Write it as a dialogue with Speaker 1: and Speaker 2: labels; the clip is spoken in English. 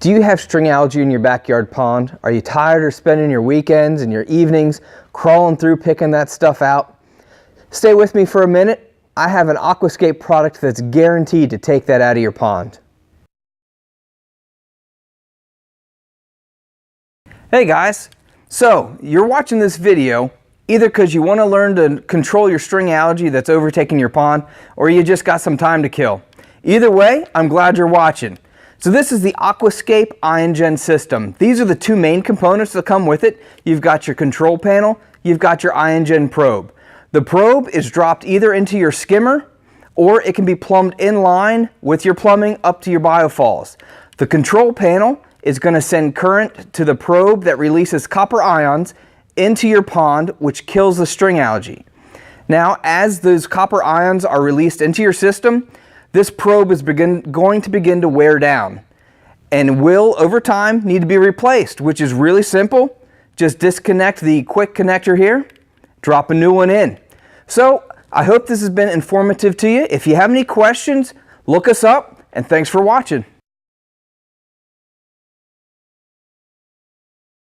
Speaker 1: Do you have string algae in your backyard pond? Are you tired of spending your weekends and your evenings crawling through picking that stuff out? Stay with me for a minute. I have an Aquascape product that's guaranteed to take that out of your pond. Hey guys, so you're watching this video either because you want to learn to control your string algae that's overtaking your pond, or you just got some time to kill. Either way, I'm glad you're watching. So this is the Aquascape IonGen system. These are the two main components that come with it. You've got your control panel, you've got your IonGen probe. The probe is dropped either into your skimmer or it can be plumbed in line with your plumbing up to your biofalls. The control panel is going to send current to the probe that releases copper ions into your pond, which kills the string algae. Now, as those copper ions are released into your system, this probe is going to begin to wear down and will, over time, need to be replaced, which is really simple. Just disconnect the quick connector here, drop a new one in. So, I hope this has been informative to you. If you have any questions, look us up, and thanks for watching.